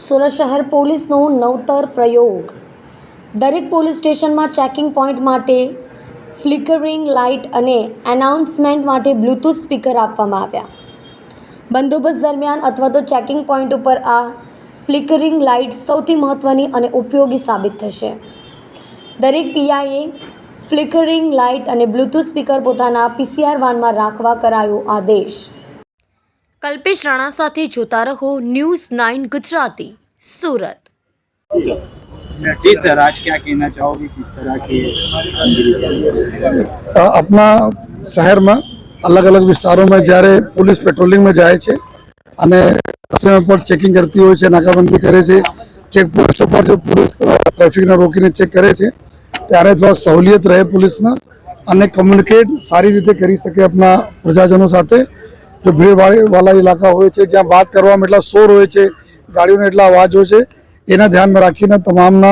સુરત શહેર પોલીસનો નવતર પ્રયોગ। દરેક પોલીસ સ્ટેશનમાં ચેકિંગ પોઈન્ટ માટે ફ્લિકરિંગ લાઇટ અને એનાઉન્સમેન્ટ માટે બ્લૂટૂથ સ્પીકર આપવામાં આવ્યા। બંદોબસ્ત દરમિયાન અથવા તો ચેકિંગ પોઈન્ટ ઉપર આ ફ્લિકરિંગ લાઇટ સૌથી મહત્ત્વની અને ઉપયોગી સાબિત થશે। દરેક પીઆઈએ ફ્લિકરિંગ લાઇટ અને બ્લૂટૂથ સ્પીકર પોતાના પીસીઆર વાનમાં રાખવા કરાયો આદેશ। कल्पेश राणा साथे जोता रहो न्यूज़ 9 गुजराती सूरत। जी सर, आज क्या कहना चाहोगे, किस तरह की अपना शहर में अलग अलग विस्तारों में જ્યારે पुलिस पेट्रोलिंग में जाए છે અને पर चेकिंग करती હોય છે, नाकाबंदी करे છે, चेकपोस्ट पर जो पुलिस ट्रैफिक ने रोकीने चेक करे છે ત્યારે થોડા સહુલિયત રહે पुलिसने અને कम्युनिकेट सारी रीते કરી શકે अपना प्रजाजनों સાથે। जो भीड़ वाला इलाका हो ज्यां बात करवा में एटला शोर हो गाड़ियों ने एटला अवाज हो एना ध्यान में राखीने तमामना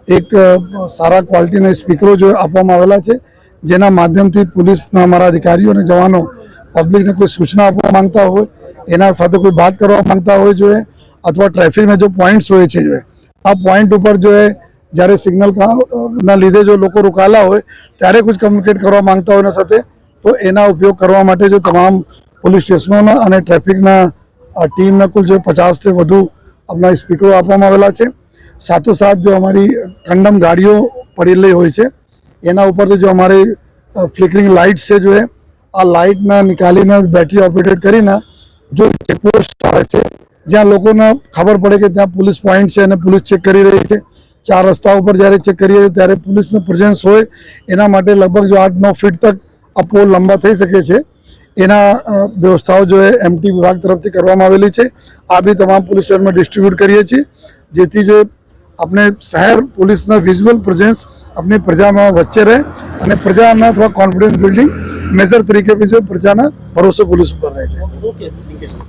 एक सारा क्वालिटीना स्पीकरो जो आपवामां आवेला छे, जेना माध्यमथी पुलिसना अमारा अधिकारीओ अने जवानो पब्लिक ने कोई सूचना आपवा मांगता हो, एना साथे कोई बात करवा मांगता हो जो अथवा ट्रेफिकना जो पॉइंट्स होय छे जो आ पॉइंट पर जो है ज्यारे सिग्नल ना लीधे जो लोग रोकाला हो त्यारे कुछ कम्युनिकेट करवा मांगता हो साथे तो एना उपयोग करवा माटे जो तमाम पुलिस स्टेशनों और ट्रेफिकना टीम ने कुल जो 50 से वधु अपना स्पीकरो आपवामां आवेला छे। साथोसाथ जो हमारी कंडम गाड़ियों पड़ेली होय छे एना उपर जो हमारे फ्लिकरिंग लाइट से जो है आ लाइट ना निकालीने बैटरी ऑपरेटेड करीने जो चेकपोस्ट आवे छे ज्यां लोकोने खबर पड़े कि त्यां पुलिस पॉइंट छे अने पुलिस चेक करी रही छे, 4 रस्ता पर ज्यारे चेक करीए त्यारे पुलिसनो प्रेजेंस होय एना माटे लगभग जो 8-9 फीट तक आ पोल लंबा थई शके छे। एना व्यवस्थाओं जो है एमटी विभाग तरफ करवामां आवेली छे। आ भी तमाम पुलिस शहर में डिस्ट्रीब्यूट करीए छीए जेथी जो अपने शहर पुलिसना विजुअल प्रेजेंस अपनी प्रजा में वच्चे रहे और प्रजाना थोड़ा कॉन्फिडेंस बिल्डिंग मेजर तरीके भी जो प्रजाना भरोसे पुलिस पर रहे।